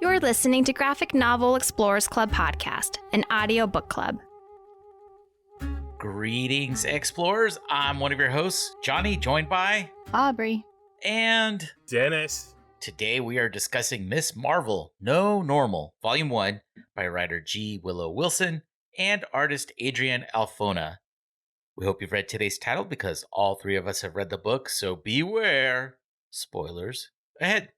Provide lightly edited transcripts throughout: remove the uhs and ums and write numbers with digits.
You're listening to Graphic Novel Explorers Club podcast, an audio book club. Greetings, explorers. I'm one of your hosts, Johnny, joined by Aubrey and Dennis. Today we are discussing Miss Marvel, No Normal, Volume 1 by writer G. Willow Wilson and artist Adrian Alphona. We hope you've read today's title because all three of us have read the book, so beware. Spoilers ahead.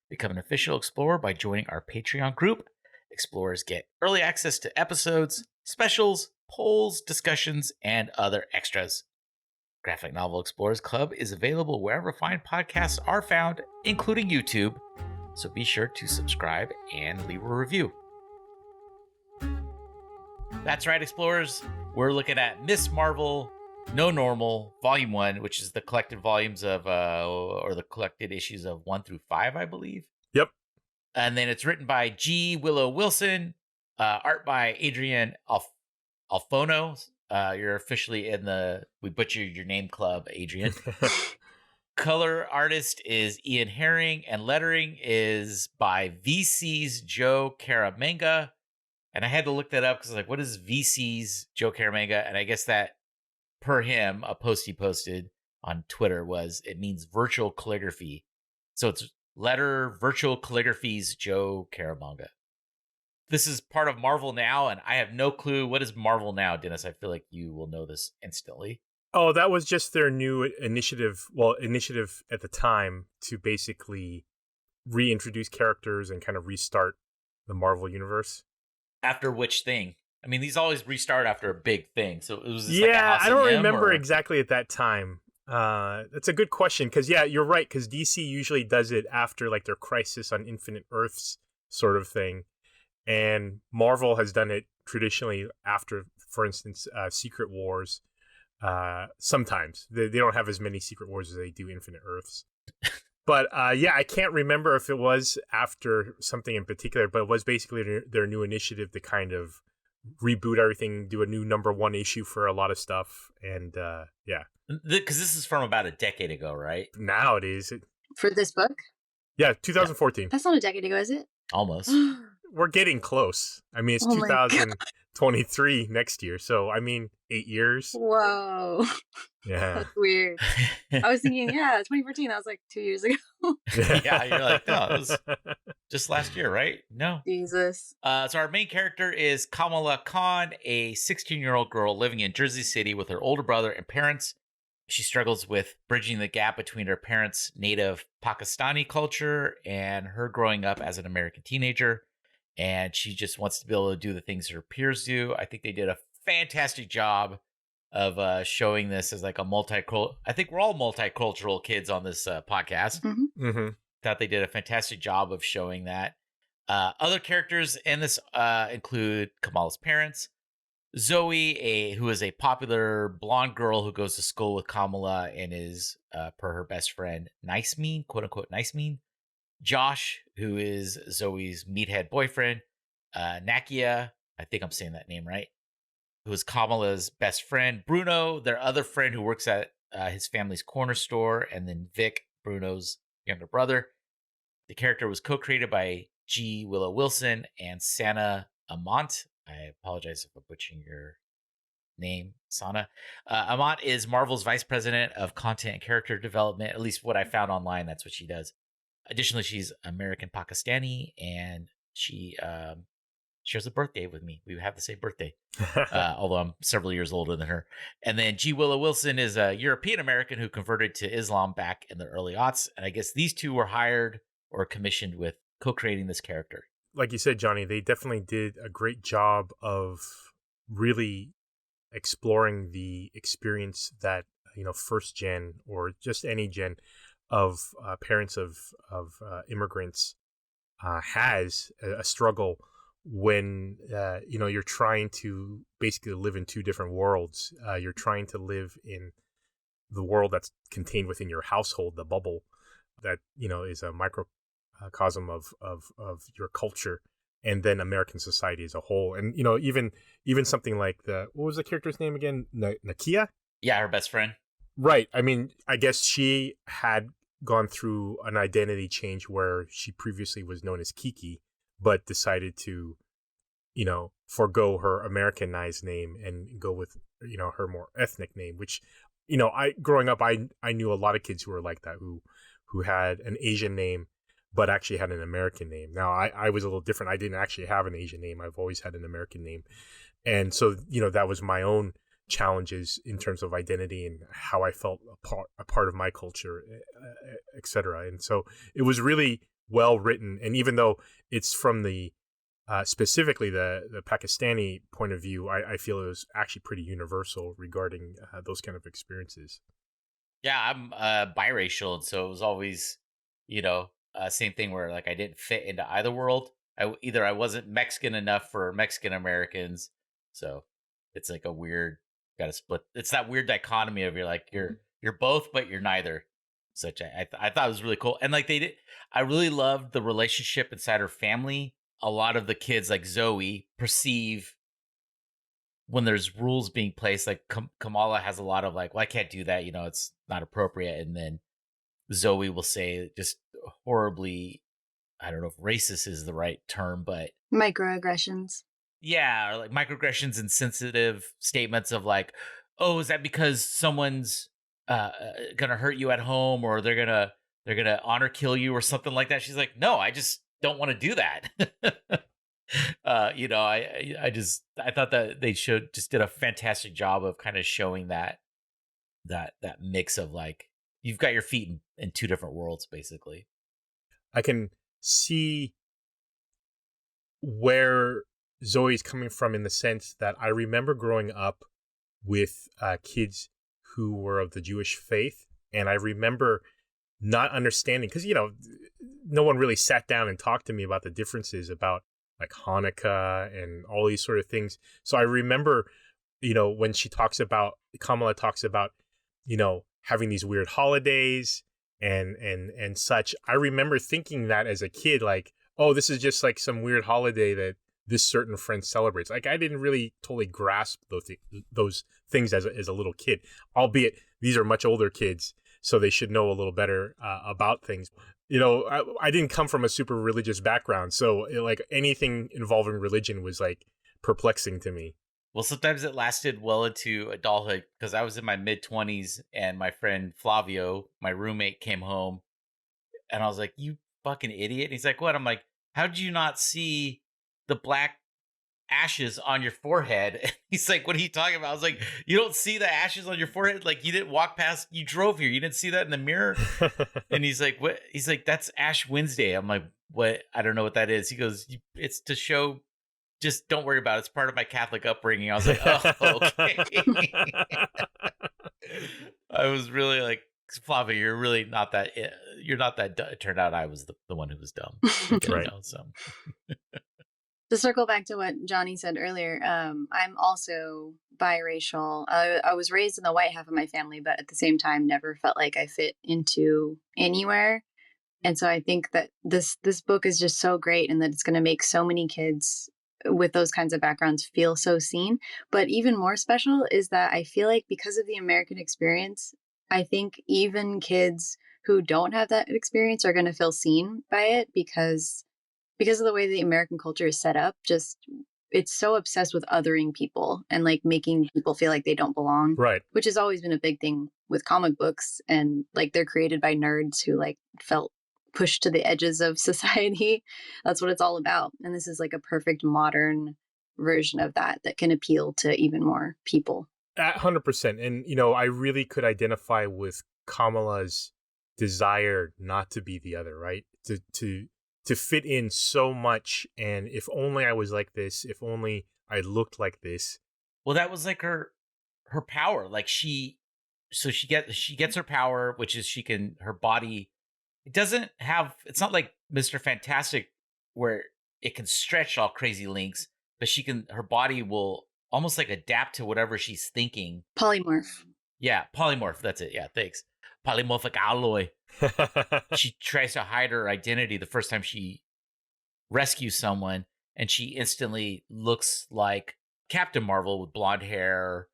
Become an official explorer by joining our Patreon group. Explorers get early access to episodes, specials, polls, discussions, and other extras. Graphic Novel Explorers Club is available wherever fine podcasts are found, including YouTube, so be sure to subscribe and leave a review. That's right, explorers. We're looking at Miss Marvel, No Normal, Volume 1, which is the collected volumes of, or the collected issues of 1 through 5, I believe. Yep. And then it's written by G. Willow Wilson, art by Adrian Alphona. You're officially in the We Butchered Your Name Club, Adrian. Color artist is Ian Herring, and lettering is by VC's Joe Caramagna. And I had to look that up because I was like, what is VC's Joe Caramagna? And I guess that, per him, a post he posted on Twitter it means virtual calligraphy. So it's letter virtual calligraphy's Joe Caramagna. This is part of Marvel Now, and I have no clue. What is Marvel Now, Dennis? I feel like you will know this instantly. Oh, that was just their new initiative. Well, initiative at the time to basically reintroduce characters and kind of restart the Marvel universe. After which thing? I mean, these always restart after a big thing. So it was just I don't remember exactly at that time. That's a good question because, yeah, you're right. Because DC usually does it after like their Crisis on Infinite Earths sort of thing. And Marvel has done it traditionally after, for instance, Secret Wars. Sometimes they don't have as many Secret Wars as they do Infinite Earths. But yeah, I can't remember if it was after something in particular, but it was basically their new initiative to kind of reboot everything, do a new #1 issue for a lot of stuff. And yeah. Because this is from about a decade ago, right? Now it is. For this book? Yeah, 2014. That's not a decade ago, is it? Almost. We're getting close. I mean, it's 2023 next year. So, I mean, 8 years. Whoa. Yeah. That's weird. I was thinking, 2014. That was like 2 years ago. Yeah, you're like, no, it was just last year, right? No. Jesus. So our main character is Kamala Khan, a 16-year-old girl living in Jersey City with her older brother and parents. She struggles with bridging the gap between her parents' native Pakistani culture and her growing up as an American teenager. And she just wants to be able to do the things her peers do. I think they did a fantastic job of showing this as like a multicultural. I think we're all multicultural kids on this podcast. Mm-hmm. Mm-hmm. Thought they did a fantastic job of showing that. Other characters in this include Kamala's parents, Zoe, who is a popular blonde girl who goes to school with Kamala and is, per her best friend, nice mean, quote unquote, nice mean. Josh, who is Zoe's meathead boyfriend, Nakia, I think I'm saying that name right, who is Kamala's best friend, Bruno, their other friend who works at his family's corner store, and then Vic, Bruno's younger brother. The character was co-created by G. Willow Wilson and Sana Amont. I apologize if I'm butchering your name, Sana. Amont is Marvel's vice president of content and character development, at least what I found online, that's what she does. Additionally, she's American Pakistani, and she shares a birthday with me. We have the same birthday, although I'm several years older than her. And then G. Willow Wilson is a European American who converted to Islam back in the early aughts. And I guess these two were hired or commissioned with co-creating this character. Like you said, Johnny, they definitely did a great job of really exploring the experience that, first gen or just any gen of parents of immigrants has a struggle when you're trying to basically live in two different worlds. You're trying to live in the world that's contained within your household, the bubble that is a microcosm of your culture, and then American society as a whole. And even something like what was the character's name again? Nakia? Yeah, her best friend. Right. I mean, I guess she had gone through an identity change where she previously was known as Kiki, but decided to, forego her Americanized name and go with, her more ethnic name, which, growing up, I knew a lot of kids who were like that, who had an Asian name, but actually had an American name. Now, I was a little different. I didn't actually have an Asian name. I've always had an American name. And so, that was my own challenges in terms of identity and how I felt a part of my culture, etc. And so it was really well written. And even though it's from the specifically the Pakistani point of view, I feel it was actually pretty universal regarding those kind of experiences. Yeah, I'm biracial, and so it was always, same thing where like I didn't fit into either world. I wasn't Mexican enough for Mexican Americans, so it's like a weird got to split. It's that weird dichotomy of you're both, but you're neither. Such I thought it was really cool, and like they did, I really loved the relationship inside her family. A lot of the kids, like Zoe, perceive when there's rules being placed, like Kamala has a lot of like, well, I can't do that, it's not appropriate, and then Zoe will say just horribly, I don't know if racist is the right term, but microaggressions. Yeah, or like microaggressions and sensitive statements of like, oh, is that because someone's gonna hurt you at home, or they're gonna honor kill you or something like that? She's like, no, I just don't want to do that. I thought that they did a fantastic job of kind of showing that mix of like, you've got your feet in two different worlds, basically. I can see where Zoe's coming from in the sense that I remember growing up with kids who were of the Jewish faith, and I remember not understanding, because no one really sat down and talked to me about the differences about like Hanukkah and all these sort of things. So I remember, when Kamala talks about, having these weird holidays and such. I remember thinking that as a kid, like, oh, this is just like some weird holiday that this certain friend celebrates. Like, I didn't really totally grasp those things as a little kid, albeit these are much older kids, so they should know a little better about things. I didn't come from a super religious background, so like anything involving religion was like perplexing to me. Well, sometimes it lasted well into adulthood, because I was in my mid-20s and my friend Flavio, my roommate, came home and I was like, you fucking idiot. And he's like, what? I'm like, how did you not see the black ashes on your forehead? And he's like, what are you talking about? I was like, you don't see the ashes on your forehead? Like, you didn't walk past, you drove here, you didn't see that in the mirror? And he's like, what? He's like, that's Ash Wednesday. I'm like, what? I don't know what that is. He goes, it's to show, just don't worry about it. It's part of my Catholic upbringing. I was like, oh, okay. I was really like, Flavia, you're really not that. You're not that. It turned out I was the one who was dumb. Right. So. To circle back to what Johnny said earlier, I'm also biracial. I was raised in the white half of my family, but at the same time, never felt like I fit into anywhere. And so I think that this book is just so great, and that it's going to make so many kids with those kinds of backgrounds feel so seen. But even more special is that I feel like because of the American experience, I think even kids who don't have that experience are going to feel seen by it, because of the way the American culture is set up. Just, it's so obsessed with othering people and like making people feel like they don't belong. Right. Which has always been a big thing with comic books, and like they're created by nerds who like felt pushed to the edges of society. That's what it's all about. And this is like a perfect modern version of that can appeal to even more people. 100%. And, I really could identify with Kamala's desire not to be the other, right? To fit in so much. And if only I was like this, if only I looked like this. Well, that was like her power. Like she gets her power, which is her body, it's not like Mr. Fantastic where it can stretch all crazy lengths, but her body will almost like adapt to whatever she's thinking. Polymorph. Yeah, polymorph. That's it. Yeah, thanks. Polymorphic alloy. She tries to hide her identity the first time she rescues someone, and she instantly looks like Captain Marvel with blonde hair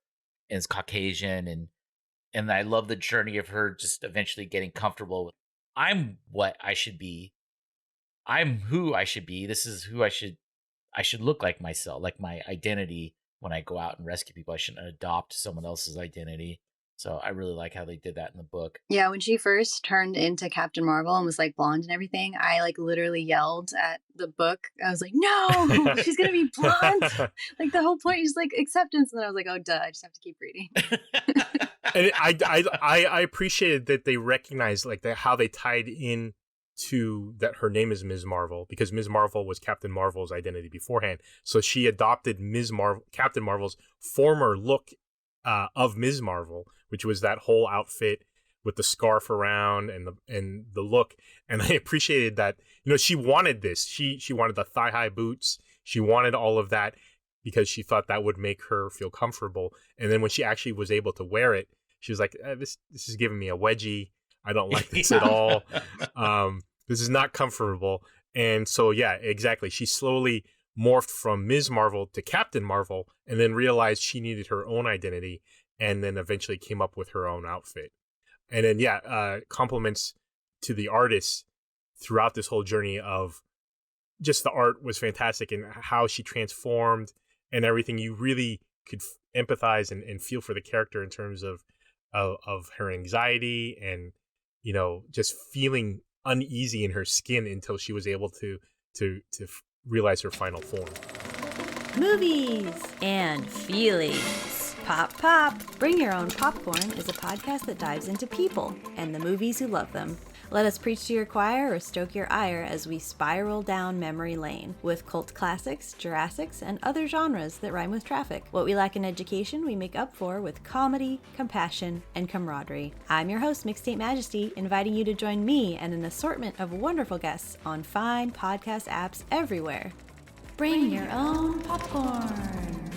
and is Caucasian, and I love the journey of her just eventually getting comfortable I'm what I should be. I'm who I should be. This is who I should look like myself, like my identity when I go out and rescue people. I shouldn't adopt someone else's identity. So I really like how they did that in the book. Yeah, when she first turned into Captain Marvel and was like blonde and everything, I like literally yelled at the book. I was like, "No, she's gonna be blonde!" Like the whole point is like acceptance, and then I was like, "Oh, duh! I just have to keep reading." And I appreciated that they recognized like how they tied in to that her name is Ms. Marvel, because Ms. Marvel was Captain Marvel's identity beforehand. So she adopted Captain Marvel's former look of Ms. Marvel, which was that whole outfit with the scarf around and the look. And I appreciated that, she wanted this. She wanted the thigh-high boots. She wanted all of that because she thought that would make her feel comfortable. And then when she actually was able to wear it, she was like, this is giving me a wedgie. I don't like this at all. This is not comfortable. And so, yeah, exactly. She slowly morphed from Ms. Marvel to Captain Marvel, and then realized she needed her own identity, and then eventually came up with her own outfit. And then, yeah, compliments to the artists throughout this whole journey of just the art was fantastic, and how she transformed and everything. You really could empathize and feel for the character in terms of her anxiety and, just feeling uneasy in her skin until she was able to realize her final form. Movies and feelings. Pop, pop. Bring Your Own Popcorn is a podcast that dives into people and the movies who love them. Let us preach to your choir or stoke your ire as we spiral down memory lane with cult classics, Jurassics, and other genres that rhyme with traffic. What we lack in education, we make up for with comedy, compassion, and camaraderie. I'm your host, Mixtape Majesty, inviting you to join me and an assortment of wonderful guests on fine podcast apps everywhere. Bring your own popcorn.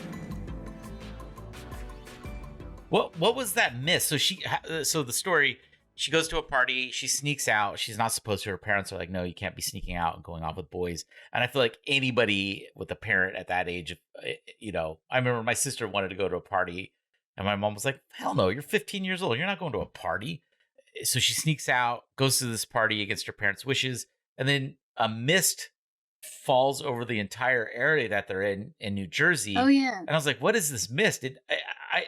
What was that miss? So the story. She goes to a party. She sneaks out. She's not supposed to. Her parents are like, no, you can't be sneaking out and going off with boys. And I feel like anybody with a parent at that age, I remember my sister wanted to go to a party, and my mom was like, hell no, you're 15 years old. You're not going to a party. So she sneaks out, goes to this party against her parents' wishes, and then a mist falls over the entire area that they're in New Jersey. Oh, yeah. And I was like, what is this mist? I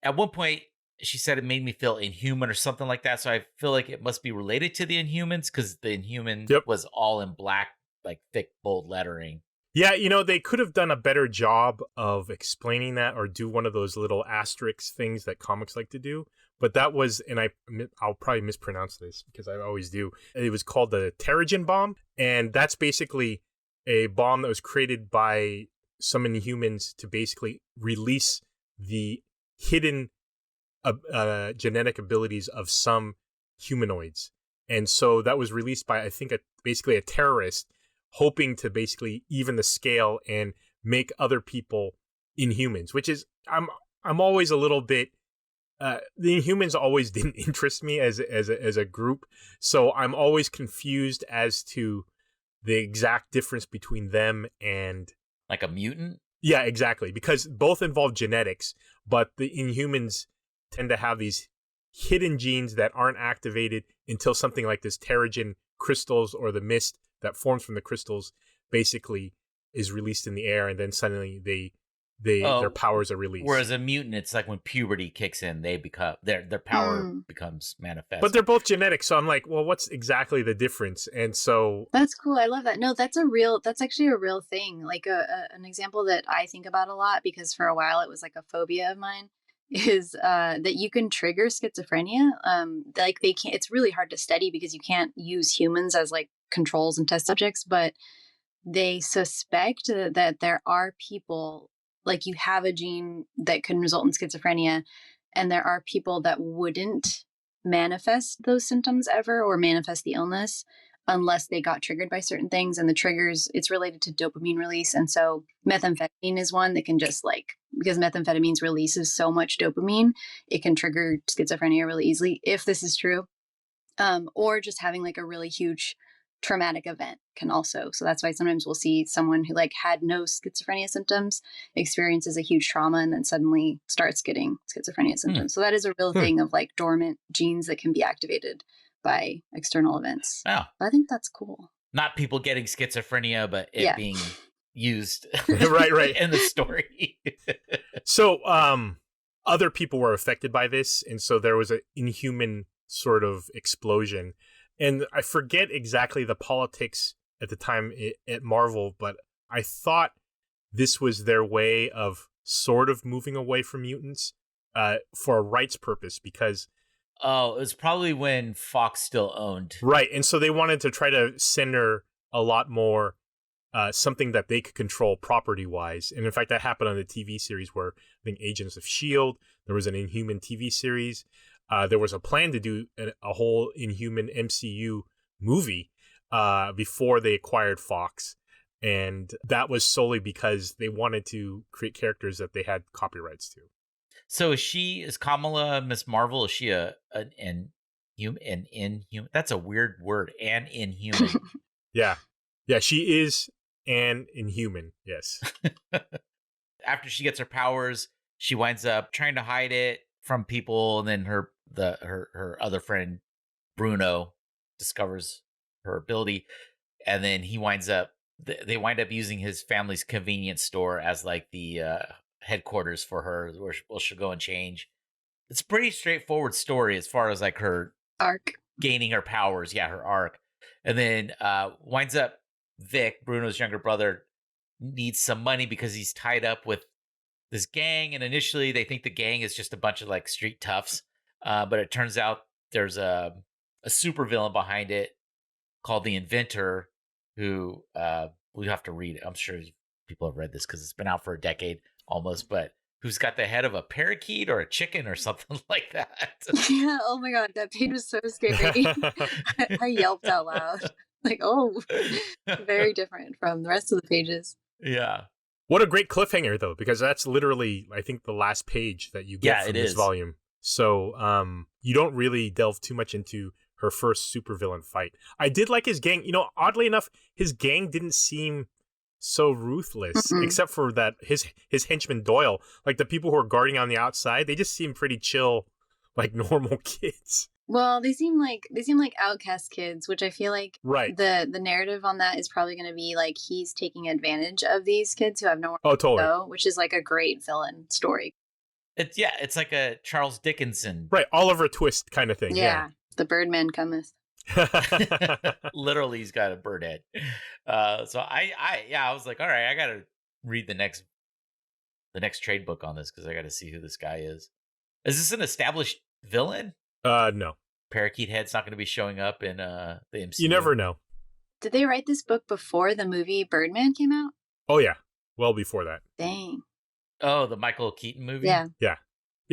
at one point, she said it made me feel inhuman or something like that. So I feel like it must be related to the Inhumans, because the Inhuman was all in black, like thick, bold lettering. Yeah, they could have done a better job of explaining that, or do one of those little asterisk things that comics like to do. But that was, and I'll probably mispronounce this because I always do. It was called the Terrigen bomb. And that's basically a bomb that was created by some Inhumans to basically release the hidden genetic abilities of some humanoids. And so that was released by, I think, basically a terrorist, hoping to basically even the scale and make other people Inhumans, which is, I'm always a little bit, the Inhumans always didn't interest me as a group. So I'm always confused as to the exact difference between them and... Like a mutant? Yeah, exactly. Because both involve genetics, but the Inhumans tend to have these hidden genes that aren't activated until something like this Terrigen crystals, or the mist that forms from the crystals, basically is released in the air, and then suddenly their powers are released. Whereas a mutant, it's like when puberty kicks in, they become their power becomes manifest. But they're both genetic, so I'm like, well, what's exactly the difference? And so that's cool. I love that. No, that's actually a real thing. Like an example that I think about a lot, because for a while it was like a phobia of mine, is that you can trigger schizophrenia. Like they can't. It's really hard to study because you can't use humans as like controls and test subjects. But they suspect that there are people, like you have a gene that can result in schizophrenia, and there are people that wouldn't manifest those symptoms ever, or manifest the illness, unless they got triggered by certain things. And the triggers, it's related to dopamine release. And so methamphetamine is one that can just because methamphetamine releases so much dopamine, it can trigger schizophrenia really easily, if this is true. Or just having like a really huge traumatic event can also. So that's why sometimes we'll see someone who had no schizophrenia symptoms, experiences a huge trauma, and then suddenly starts getting schizophrenia symptoms. So that is a real thing of dormant genes that can be activated by external events. Oh, I think that's cool. not people getting schizophrenia, but it being used right in the story. So, other people were affected by this, and so there was an inhuman sort of explosion. And I forget exactly the politics at the time at Marvel, but I thought this was their way of sort of moving away from mutants for a rights purpose, because... Oh, it was probably when Fox still owned. Right, and so they wanted to try to center a lot more something that they could control property-wise. And in fact, that happened on the TV series where, I think, Agents of S.H.I.E.L.D., there was an Inhuman TV series. There was a plan to do a whole Inhuman MCU movie before they acquired Fox. And that was solely because they wanted to create characters that they had copyrights to. So is Kamala Miss Marvel? Is she an inhuman? That's a weird word. An inhuman. Yeah, she is an inhuman. Yes. After she gets her powers, she winds up trying to hide it from people, and then her other friend Bruno discovers her ability, and then they wind up using his family's convenience store as like the headquarters for her, where she'll go and change. It's a pretty straightforward story as far as like her arc gaining her powers. Yeah, her arc. And then winds up Vic, Bruno's younger brother, needs some money because he's tied up with this gang. And initially they think the gang is just a bunch of like street toughs. But it turns out there's a supervillain behind it called the Inventor, who we have to read. I'm sure people have read this because it's been out for a decade almost, but who's got the head of a parakeet or a chicken or something like that. Yeah, oh my god, that page was so scary. I yelped out loud. Like, oh, very different from the rest of the pages. Yeah. What a great cliffhanger, though, because that's literally, I think, the last page that you get from this volume. So you don't really delve too much into her first supervillain fight. I did like his gang. Oddly enough, his gang didn't seem so ruthless, except for that his henchman Doyle, like the people who are guarding on the outside, they just seem pretty chill, like normal kids. Well, they seem like outcast kids, which I feel like the narrative on that is probably going to be like he's taking advantage of these kids who have nowhere to go, which is like a great villain story. It's like a Charles Dickinson, right? Oliver Twist kind of thing. Yeah. The Birdman cometh. Literally, he's got a bird head. So I was like, all right, I gotta read the next trade book on this because I gotta see who this guy is. Is this an established villain? No. Parakeet Head's not going to be showing up in the MCU. You never know. Did they write this book before the movie Birdman came out? Oh yeah, well before that. Dang. Oh, the Michael Keaton movie. Yeah.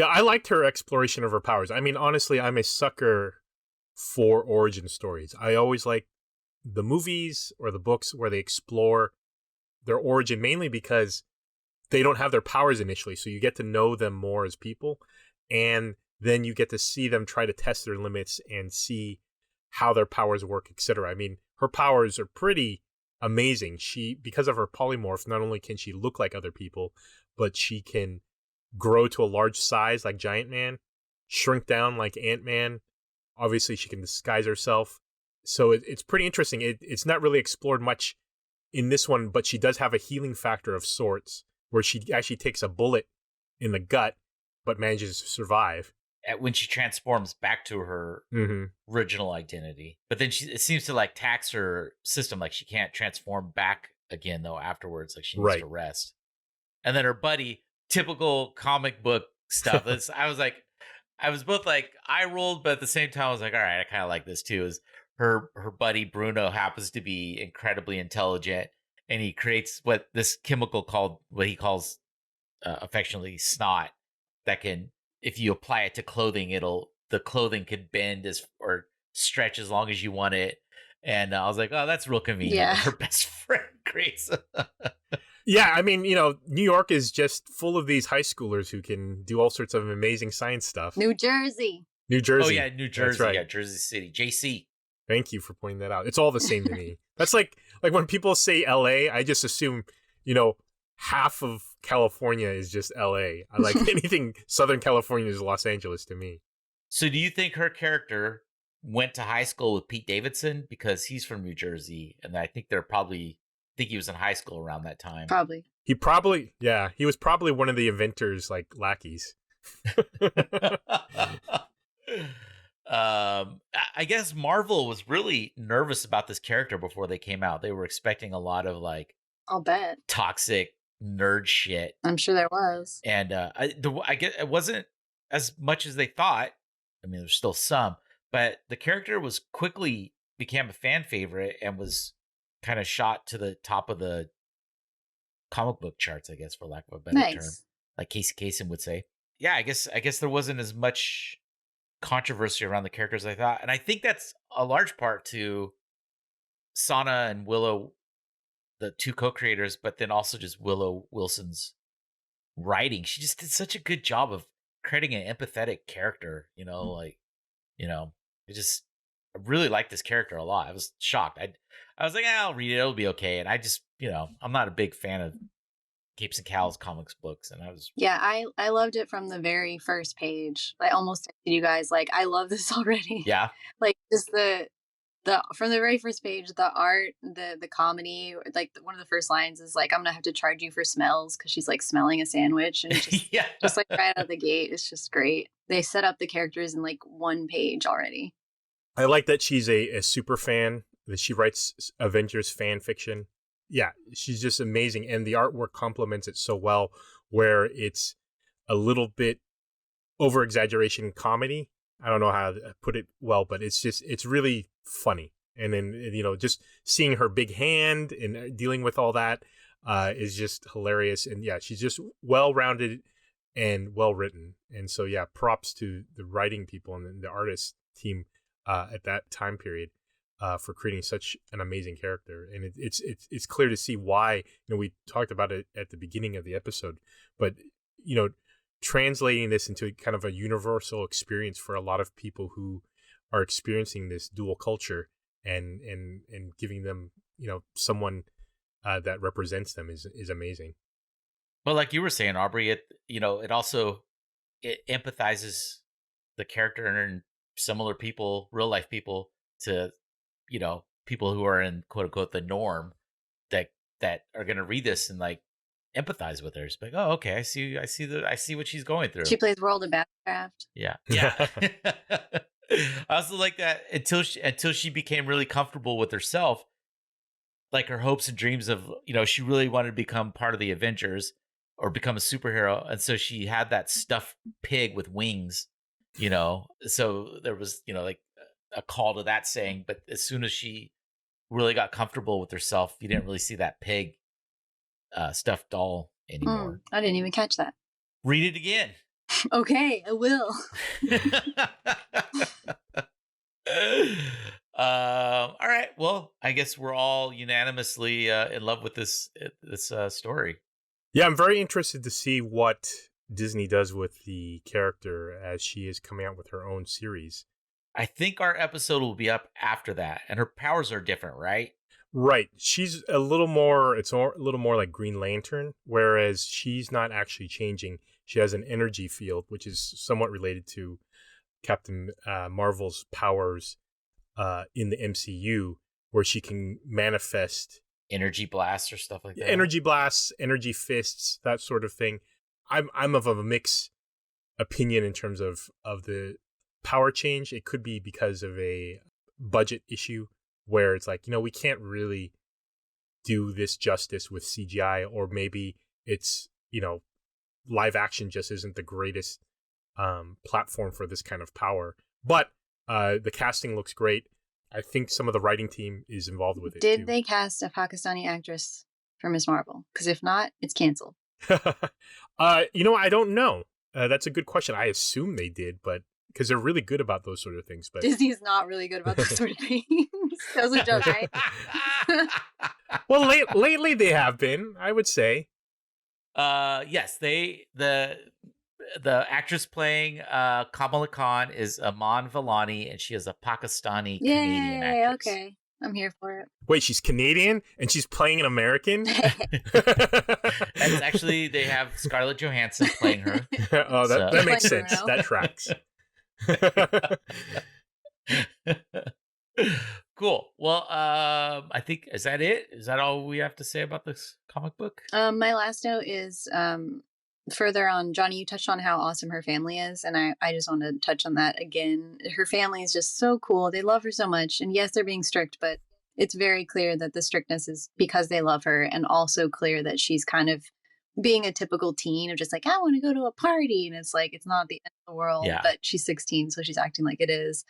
I liked her exploration of her powers. I mean, honestly, I'm a sucker for origin stories. I always like the movies or the books where they explore their origin, mainly because they don't have their powers initially, so you get to know them more as people, and then you get to see them try to test their limits and see how their powers work, etc. I mean, her powers are pretty amazing. Because of her polymorph, not only can she look like other people, but she can grow to a large size like Giant Man, shrink down like Ant-Man. Obviously, she can disguise herself. So it's pretty interesting. It's not really explored much in this one, but she does have a healing factor of sorts where she actually takes a bullet in the gut, but manages to survive. When she transforms back to her original identity. But then it seems to like tax her system. Like she can't transform back again, though, afterwards. Like she needs to rest. And then her buddy, typical comic book stuff. I was both like, I rolled, but at the same time, I was like, all right, I kind of like this too. Is her buddy Bruno happens to be incredibly intelligent, and he creates this chemical called what he calls affectionately snot that can, if you apply it to clothing, the clothing could bend or stretch as long as you want it. And I was like, oh, that's real convenient. Yeah. Her best friend creates. Yeah, I mean, New York is just full of these high schoolers who can do all sorts of amazing science stuff. New Jersey. Oh, yeah, New Jersey. That's right. Yeah, Jersey City. JC. Thank you for pointing that out. It's all the same to me. That's like when people say LA, I just assume, half of California is just LA. I like anything Southern California is Los Angeles to me. So do you think her character went to high school with Pete Davidson because he's from New Jersey, and I think he was in high school around that time. Probably. He was probably one of the inventors, like lackeys. I guess Marvel was really nervous about this character before they came out. They were expecting a lot of like, I'll bet, toxic nerd shit. I'm sure there was. And I guess it wasn't as much as they thought. I mean, there's still some, but the character was quickly became a fan favorite and was kind of shot to the top of the comic book charts, I guess, for lack of a better term, like Casey Kasem would say. Yeah, I guess there wasn't as much controversy around the characters as I thought, and I think that's a large part to Sana and Willow, the two co-creators, but then also just Willow Wilson's writing. She just did such a good job of creating an empathetic character. I really liked this character a lot. I was shocked. I was like, I'll read it. It'll be okay. And I just, I'm not a big fan of Capes and Cow's comics books. And I loved it from the very first page. I almost texted you guys, like, I love this already. Yeah. Like, just the from the very first page, the art, the comedy, like one of the first lines is like, I'm gonna have to charge you for smells, because she's like smelling a sandwich, and just, just like right out of the gate, it's just great. They set up the characters in like one page already. I like that she's a super fan, that she writes Avengers fan fiction. Yeah, she's just amazing, and the artwork complements it so well, where it's a little bit over exaggeration comedy. I don't know how to put it well, but it's really funny. And then, just seeing her big hand and dealing with all that is just hilarious. And yeah, she's just well-rounded and well-written. And so, yeah, props to the writing people and the artist team at that time period for creating such an amazing character. And it's clear to see why, we talked about it at the beginning of the episode, but, translating this into kind of a universal experience for a lot of people who are experiencing this dual culture and giving them, someone that represents them is amazing. But like you were saying, Aubrey, it also empathizes the character and similar people, real life people, to, people who are in quote unquote the norm that are going to read this and like empathize with her. It's like, oh, okay, I see what she's going through. She plays World of Backcraft. Yeah. I also like that until she became really comfortable with herself, like her hopes and dreams of, she really wanted to become part of the Avengers or become a superhero, and so she had that stuffed pig with wings, so there was, like a call to that saying, but as soon as she really got comfortable with herself, you didn't really see that pig stuffed doll anymore. I didn't even catch that. Read it again. Okay, I will. All right. Well, I guess we're all unanimously in love with this story. Yeah, I'm very interested to see what Disney does with the character as she is coming out with her own series. I think our episode will be up after that, and her powers are different, right? Right. She's a little more like Green Lantern, whereas she's not actually changing. She has an energy field, which is somewhat related to Captain Marvel's powers in the MCU, where she can manifest energy blasts or stuff like that. Energy blasts, energy fists, that sort of thing. I'm of a mixed opinion in terms of the power change. It could be because of a budget issue, where it's like, we can't really do this justice with CGI, or maybe it's, live action just isn't the greatest platform for this kind of power. But the casting looks great. I think some of the writing team is involved with it. Did they cast a Pakistani actress for Ms. Marvel? Because if not, it's canceled. I don't know. That's a good question. I assume they did, but because they're really good about those sort of things. But Disney's not really good about those sort of things. That was a joke, right? Well, lately they have been, I would say. Yes, the actress playing Kamala Khan is Aman Vellani, and she is a Pakistani-Canadian actress. Okay. I'm here for it. Wait, she's Canadian and she's playing an American? That's actually, they have Scarlett Johansson playing her. Oh, that makes sense. That tracks. Cool. Well, I think, is that it? Is that all we have to say about this comic book? My last note is further on. Johnny, you touched on how awesome her family is, and I just want to touch on that again. Her family is just so cool. They love her so much, and yes, they're being strict, but it's very clear that the strictness is because they love her, and also clear that she's kind of being a typical teen of just like, I want to go to a party, and it's like, it's not the end of the world. Yeah. But she's 16, so she's acting like it is.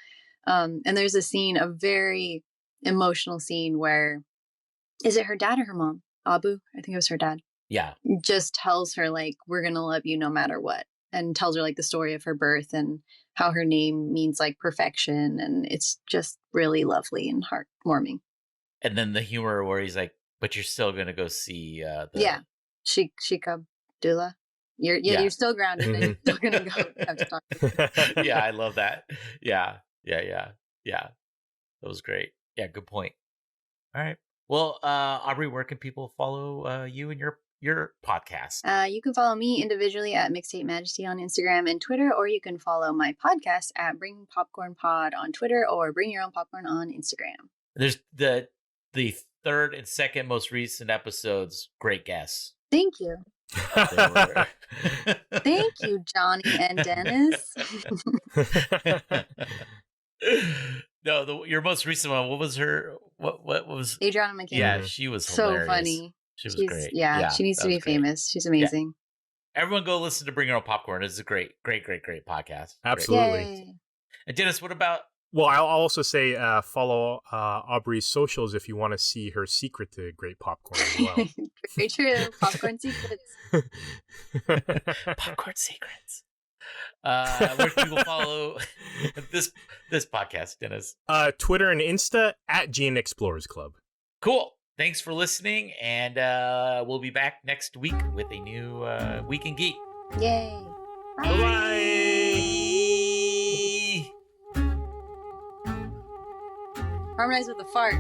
And there's a scene, a very emotional scene where, is it her dad or her mom? Abu, I think it was her dad. Yeah. Just tells her like, we're gonna love you no matter what, and tells her like the story of her birth and how her name means like perfection, and it's just really lovely and heartwarming. And then the humor where he's like, but you're still gonna go see Sheikh Abdullah. You're still grounded, and you're still gonna go have to talk to her. Yeah, I love that. Yeah. That was great. Yeah, good point. All right. Well, Aubrey, where can people follow you and your podcast? You can follow me individually at Mixtape Majesty on Instagram and Twitter, or you can follow my podcast at Bring Popcorn Pod on Twitter, or Bring Your Own Popcorn on Instagram. There's the third and second most recent episodes. Great guests. Thank you. Thank you, Johnny and Dennis. No, your most recent one. What was her? What was? Adrian Alphona. Yeah, she was so hilarious. funny. She's great. Yeah, she needs to be famous. She's amazing. Yeah. Everyone, go listen to Bring Your Own Popcorn. It's a great podcast. Absolutely. Yay. And Dennis, what about? Well, I'll also say follow Aubrey's socials if you want to see her secret to great popcorn as well. Very true. Popcorn secrets. Popcorn secrets. Where can people follow this podcast, Dennis? Twitter and Insta at Gene Explorers Club. Cool. Thanks for listening, and we'll be back next week with a new Week in Geek. Yay. Bye. Harmonize with a fart.